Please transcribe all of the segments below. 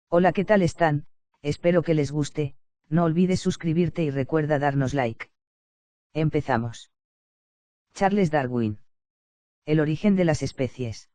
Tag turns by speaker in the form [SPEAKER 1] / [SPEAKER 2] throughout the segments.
[SPEAKER 1] Hola, ¿qué tal están? Espero que les guste. No olvides suscribirte y recuerda darnos like. Empezamos. Charles Darwin. El origen de las especies.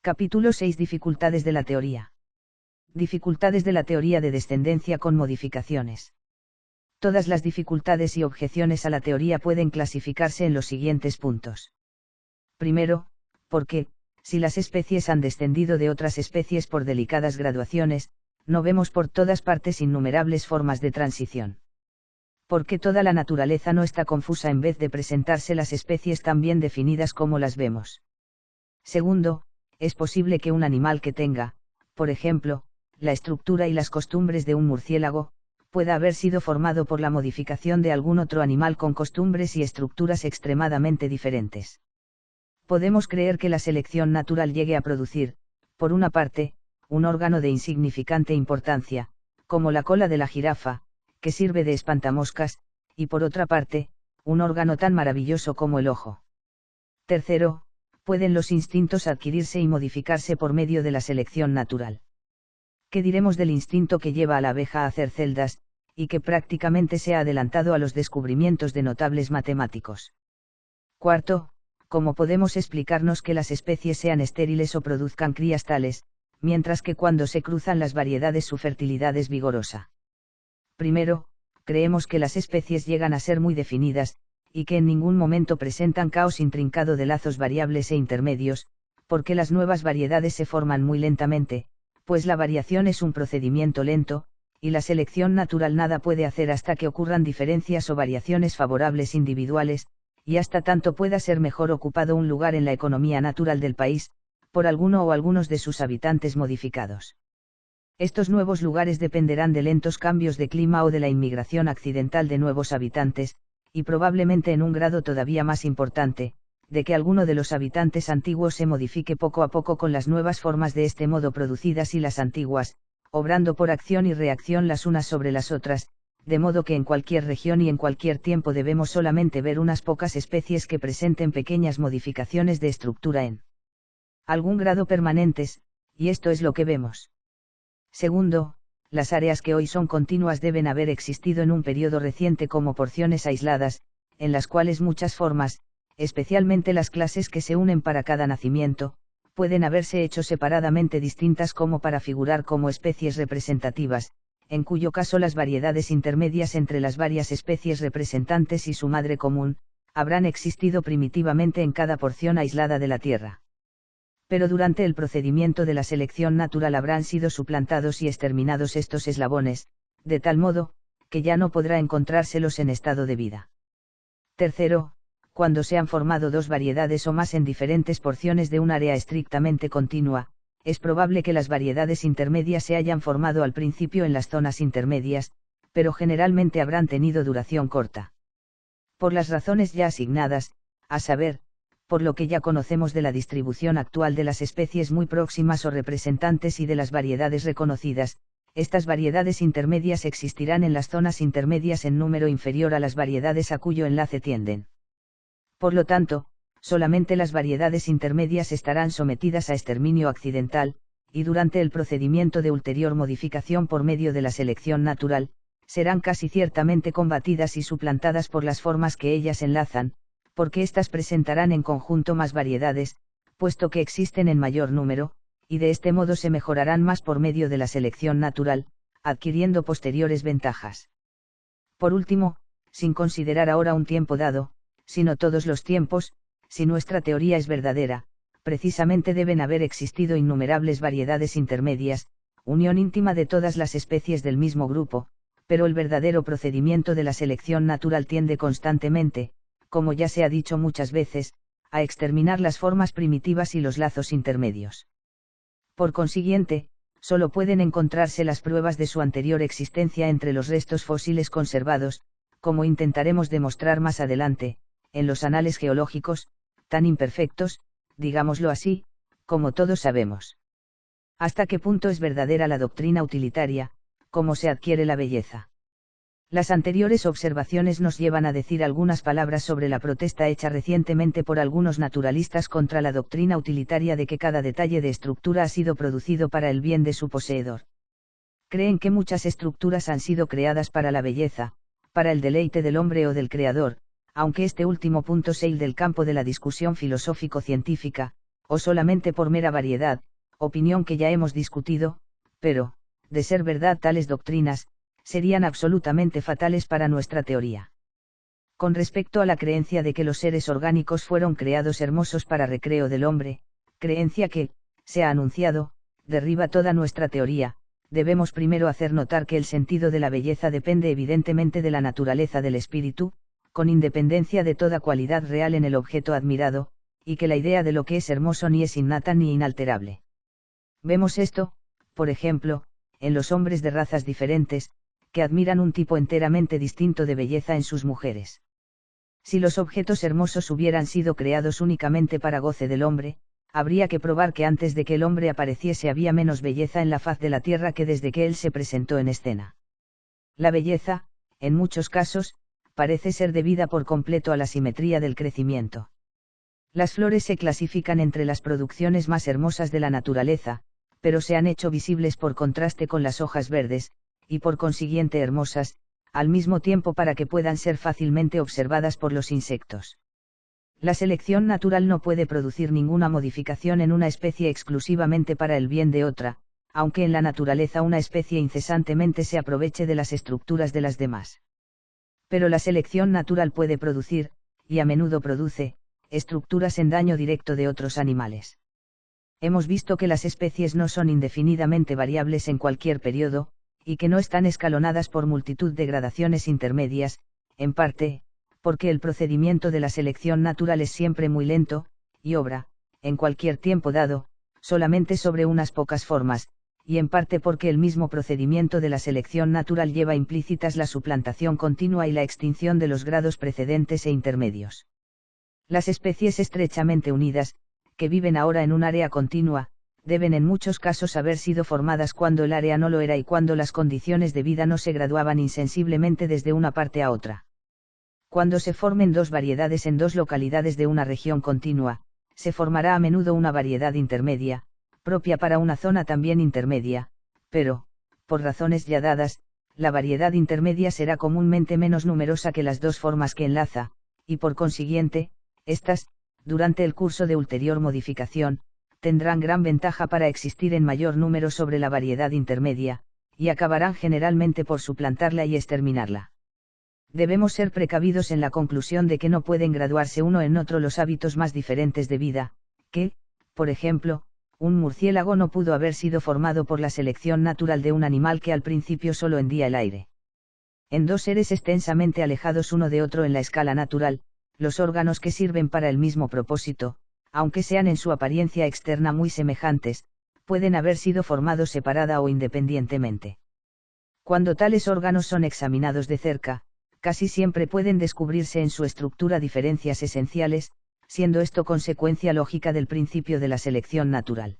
[SPEAKER 1] Capítulo 6. Dificultades de la teoría. Dificultades de la teoría de descendencia con modificaciones. Todas las dificultades y objeciones a la teoría pueden clasificarse en los siguientes puntos. Primero, ¿por qué? Si las especies han descendido de otras especies por delicadas graduaciones, no vemos por todas partes innumerables formas de transición. Porque toda la naturaleza no está confusa en vez de presentarse las especies tan bien definidas como las vemos. Segundo, es posible que un animal que tenga, por ejemplo, la estructura y las costumbres de un murciélago, pueda haber sido formado por la modificación de algún otro animal con costumbres y estructuras extremadamente diferentes. Podemos creer que la selección natural llegue a producir, por una parte, un órgano de insignificante importancia, como la cola de la jirafa, que sirve de espantamoscas, y por otra parte, un órgano tan maravilloso como el ojo. Tercero, pueden los instintos adquirirse y modificarse por medio de la selección natural. ¿Qué diremos del instinto que lleva a la abeja a hacer celdas, y que prácticamente se ha adelantado a los descubrimientos de notables matemáticos? Cuarto, ¿cómo podemos explicarnos que las especies sean estériles o produzcan crías tales, mientras que cuando se cruzan las variedades su fertilidad es vigorosa? Primero, creemos que las especies llegan a ser muy definidas, y que en ningún momento presentan caos intrincado de lazos variables e intermedios, porque las nuevas variedades se forman muy lentamente, pues la variación es un procedimiento lento, y la selección natural nada puede hacer hasta que ocurran diferencias o variaciones favorables individuales, y hasta tanto pueda ser mejor ocupado un lugar en la economía natural del país, por alguno o algunos de sus habitantes modificados. Estos nuevos lugares dependerán de lentos cambios de clima o de la inmigración accidental de nuevos habitantes, y probablemente en un grado todavía más importante, de que alguno de los habitantes antiguos se modifique poco a poco con las nuevas formas de este modo producidas y las antiguas, obrando por acción y reacción las unas sobre las otras, de modo que en cualquier región y en cualquier tiempo debemos solamente ver unas pocas especies que presenten pequeñas modificaciones de estructura en algún grado permanentes, y esto es lo que vemos. Segundo, las áreas que hoy son continuas deben haber existido en un periodo reciente como porciones aisladas, en las cuales muchas formas, especialmente las clases que se unen para cada nacimiento, pueden haberse hecho separadamente distintas como para figurar como especies representativas, en cuyo caso las variedades intermedias entre las varias especies representantes y su madre común, habrán existido primitivamente en cada porción aislada de la Tierra. Pero durante el procedimiento de la selección natural habrán sido suplantados y exterminados estos eslabones, de tal modo, que ya no podrá encontrárselos en estado de vida. Tercero, cuando se han formado dos variedades o más en diferentes porciones de un área estrictamente continua, es probable que las variedades intermedias se hayan formado al principio en las zonas intermedias, pero generalmente habrán tenido duración corta. Por las razones ya asignadas, a saber, por lo que ya conocemos de la distribución actual de las especies muy próximas o representantes y de las variedades reconocidas, estas variedades intermedias existirán en las zonas intermedias en número inferior a las variedades a cuyo enlace tienden. Por lo tanto, solamente las variedades intermedias estarán sometidas a exterminio accidental, y durante el procedimiento de ulterior modificación por medio de la selección natural, serán casi ciertamente combatidas y suplantadas por las formas que ellas enlazan, porque éstas presentarán en conjunto más variedades, puesto que existen en mayor número, y de este modo se mejorarán más por medio de la selección natural, adquiriendo posteriores ventajas. Por último, sin considerar ahora un tiempo dado, sino todos los tiempos, si nuestra teoría es verdadera, precisamente deben haber existido innumerables variedades intermedias, unión íntima de todas las especies del mismo grupo, pero el verdadero procedimiento de la selección natural tiende constantemente, como ya se ha dicho muchas veces, a exterminar las formas primitivas y los lazos intermedios. Por consiguiente, solo pueden encontrarse las pruebas de su anterior existencia entre los restos fósiles conservados, como intentaremos demostrar más adelante, en los anales geológicos, tan imperfectos, digámoslo así, como todos sabemos. ¿Hasta qué punto es verdadera la doctrina utilitaria? ¿Cómo se adquiere la belleza? Las anteriores observaciones nos llevan a decir algunas palabras sobre la protesta hecha recientemente por algunos naturalistas contra la doctrina utilitaria de que cada detalle de estructura ha sido producido para el bien de su poseedor. Creen que muchas estructuras han sido creadas para la belleza, para el deleite del hombre o del creador, aunque este último punto sea el del campo de la discusión filosófico-científica, o solamente por mera variedad, opinión que ya hemos discutido, pero, de ser verdad tales doctrinas, serían absolutamente fatales para nuestra teoría. Con respecto a la creencia de que los seres orgánicos fueron creados hermosos para recreo del hombre, creencia que, se ha anunciado, derriba toda nuestra teoría, debemos primero hacer notar que el sentido de la belleza depende evidentemente de la naturaleza del espíritu, con independencia de toda cualidad real en el objeto admirado, y que la idea de lo que es hermoso ni es innata ni inalterable. Vemos esto, por ejemplo, en los hombres de razas diferentes, que admiran un tipo enteramente distinto de belleza en sus mujeres. Si los objetos hermosos hubieran sido creados únicamente para goce del hombre, habría que probar que antes de que el hombre apareciese había menos belleza en la faz de la tierra que desde que él se presentó en escena. La belleza, en muchos casos, parece ser debida por completo a la simetría del crecimiento. Las flores se clasifican entre las producciones más hermosas de la naturaleza, pero se han hecho visibles por contraste con las hojas verdes, y por consiguiente hermosas, al mismo tiempo para que puedan ser fácilmente observadas por los insectos. La selección natural no puede producir ninguna modificación en una especie exclusivamente para el bien de otra, aunque en la naturaleza una especie incesantemente se aproveche de las estructuras de las demás. Pero la selección natural puede producir, y a menudo produce, estructuras en daño directo de otros animales. Hemos visto que las especies no son indefinidamente variables en cualquier periodo, y que no están escalonadas por multitud de gradaciones intermedias, en parte, porque el procedimiento de la selección natural es siempre muy lento, y obra, en cualquier tiempo dado, solamente sobre unas pocas formas, y en parte porque el mismo procedimiento de la selección natural lleva implícitas la suplantación continua y la extinción de los grados precedentes e intermedios. Las especies estrechamente unidas, que viven ahora en un área continua, deben en muchos casos haber sido formadas cuando el área no lo era y cuando las condiciones de vida no se graduaban insensiblemente desde una parte a otra. Cuando se formen dos variedades en dos localidades de una región continua, se formará a menudo una variedad intermedia, propia para una zona también intermedia, pero, por razones ya dadas, la variedad intermedia será comúnmente menos numerosa que las dos formas que enlaza, y por consiguiente, estas, durante el curso de ulterior modificación, tendrán gran ventaja para existir en mayor número sobre la variedad intermedia, y acabarán generalmente por suplantarla y exterminarla. Debemos ser precavidos en la conclusión de que no pueden graduarse uno en otro los hábitos más diferentes de vida, que, por ejemplo, un murciélago no pudo haber sido formado por la selección natural de un animal que al principio solo hendía el aire. En dos seres extensamente alejados uno de otro en la escala natural, los órganos que sirven para el mismo propósito, aunque sean en su apariencia externa muy semejantes, pueden haber sido formados separada o independientemente. Cuando tales órganos son examinados de cerca, casi siempre pueden descubrirse en su estructura diferencias esenciales, siendo esto consecuencia lógica del principio de la selección natural.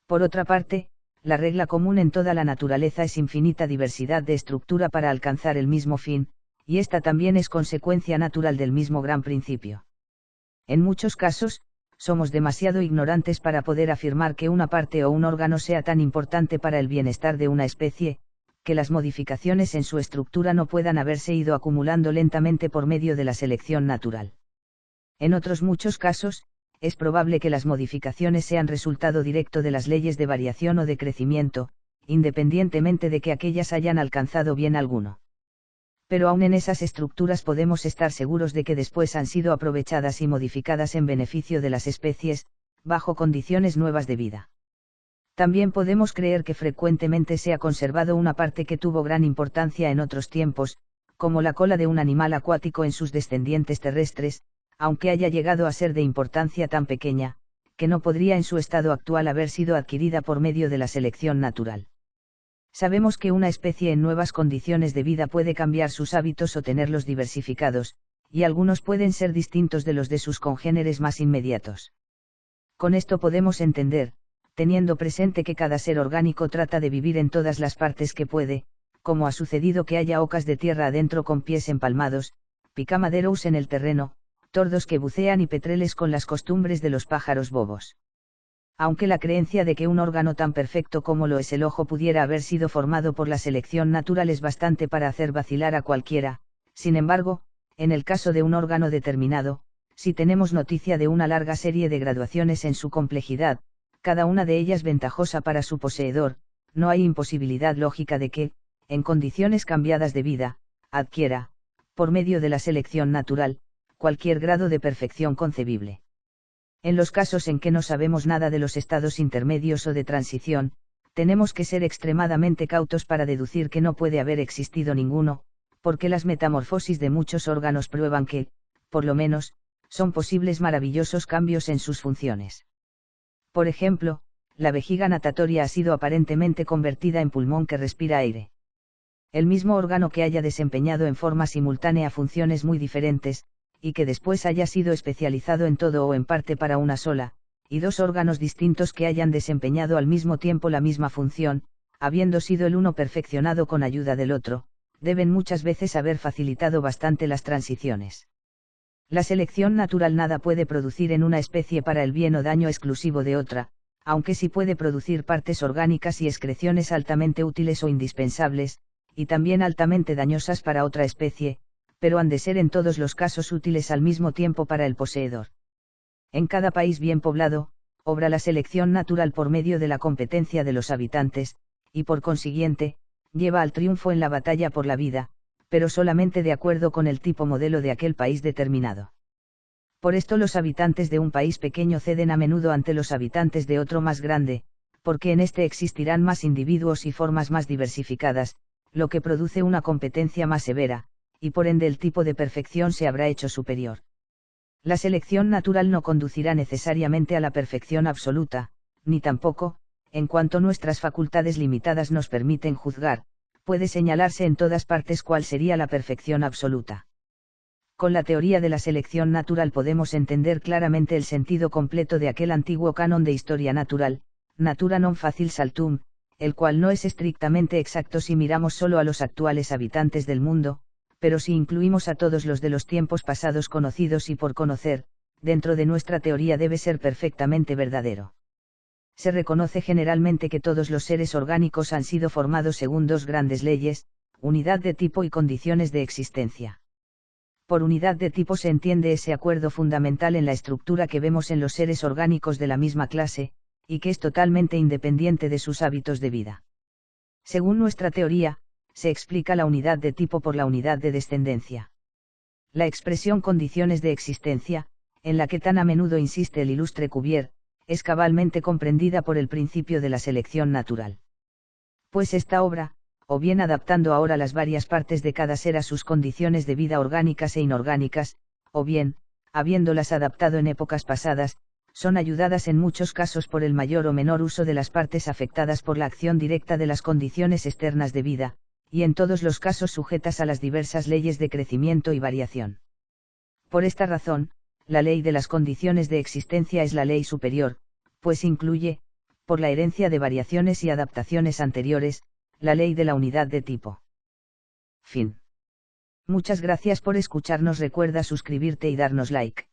[SPEAKER 1] Por otra parte, la regla común en toda la naturaleza es infinita diversidad de estructura para alcanzar el mismo fin, y esta también es consecuencia natural del mismo gran principio. En muchos casos, somos demasiado ignorantes para poder afirmar que una parte o un órgano sea tan importante para el bienestar de una especie, que las modificaciones en su estructura no puedan haberse ido acumulando lentamente por medio de la selección natural. En otros muchos casos, es probable que las modificaciones sean resultado directo de las leyes de variación o de crecimiento, independientemente de que aquellas hayan alcanzado bien alguno. Pero aún en esas estructuras podemos estar seguros de que después han sido aprovechadas y modificadas en beneficio de las especies, bajo condiciones nuevas de vida. También podemos creer que frecuentemente se ha conservado una parte que tuvo gran importancia en otros tiempos, como la cola de un animal acuático en sus descendientes terrestres, aunque haya llegado a ser de importancia tan pequeña, que no podría en su estado actual haber sido adquirida por medio de la selección natural. Sabemos que una especie en nuevas condiciones de vida puede cambiar sus hábitos o tenerlos diversificados, y algunos pueden ser distintos de los de sus congéneres más inmediatos. Con esto podemos entender, teniendo presente que cada ser orgánico trata de vivir en todas las partes que puede, como ha sucedido que haya ocas de tierra adentro con pies empalmados, picamaderos en el terreno, tordos que bucean y petreles con las costumbres de los pájaros bobos. Aunque la creencia de que un órgano tan perfecto como lo es el ojo pudiera haber sido formado por la selección natural es bastante para hacer vacilar a cualquiera, sin embargo, en el caso de un órgano determinado, si tenemos noticia de una larga serie de graduaciones en su complejidad, cada una de ellas ventajosa para su poseedor, no hay imposibilidad lógica de que, en condiciones cambiadas de vida, adquiera, por medio de la selección natural, cualquier grado de perfección concebible. En los casos en que no sabemos nada de los estados intermedios o de transición, tenemos que ser extremadamente cautos para deducir que no puede haber existido ninguno, porque las metamorfosis de muchos órganos prueban que, por lo menos, son posibles maravillosos cambios en sus funciones. Por ejemplo, la vejiga natatoria ha sido aparentemente convertida en pulmón que respira aire. El mismo órgano que haya desempeñado en forma simultánea funciones muy diferentes, y que después haya sido especializado en todo o en parte para una sola, y dos órganos distintos que hayan desempeñado al mismo tiempo la misma función, habiendo sido el uno perfeccionado con ayuda del otro, deben muchas veces haber facilitado bastante las transiciones. La selección natural nada puede producir en una especie para el bien o daño exclusivo de otra, aunque sí puede producir partes orgánicas y excreciones altamente útiles o indispensables, y también altamente dañosas para otra especie, pero han de ser en todos los casos útiles al mismo tiempo para el poseedor. En cada país bien poblado, obra la selección natural por medio de la competencia de los habitantes, y por consiguiente, lleva al triunfo en la batalla por la vida, pero solamente de acuerdo con el tipo modelo de aquel país determinado. Por esto los habitantes de un país pequeño ceden a menudo ante los habitantes de otro más grande, porque en este existirán más individuos y formas más diversificadas, lo que produce una competencia más severa, y por ende el tipo de perfección se habrá hecho superior. La selección natural no conducirá necesariamente a la perfección absoluta, ni tampoco, en cuanto nuestras facultades limitadas nos permiten juzgar, puede señalarse en todas partes cuál sería la perfección absoluta. Con la teoría de la selección natural podemos entender claramente el sentido completo de aquel antiguo canon de historia natural, natura non facil saltum, el cual no es estrictamente exacto si miramos solo a los actuales habitantes del mundo, pero si incluimos a todos los de los tiempos pasados conocidos y por conocer, dentro de nuestra teoría debe ser perfectamente verdadero. Se reconoce generalmente que todos los seres orgánicos han sido formados según dos grandes leyes, unidad de tipo y condiciones de existencia. Por unidad de tipo se entiende ese acuerdo fundamental en la estructura que vemos en los seres orgánicos de la misma clase, y que es totalmente independiente de sus hábitos de vida. Según nuestra teoría, se explica la unidad de tipo por la unidad de descendencia. La expresión condiciones de existencia, en la que tan a menudo insiste el ilustre Cuvier, es cabalmente comprendida por el principio de la selección natural. Pues esta obra, o bien adaptando ahora las varias partes de cada ser a sus condiciones de vida orgánicas e inorgánicas, o bien, habiéndolas adaptado en épocas pasadas, son ayudadas en muchos casos por el mayor o menor uso de las partes afectadas por la acción directa de las condiciones externas de vida, y en todos los casos sujetas a las diversas leyes de crecimiento y variación. Por esta razón, la ley de las condiciones de existencia es la ley superior, pues incluye, por la herencia de variaciones y adaptaciones anteriores, la ley de la unidad de tipo. Fin. Muchas gracias por escucharnos. Recuerda suscribirte y darnos like.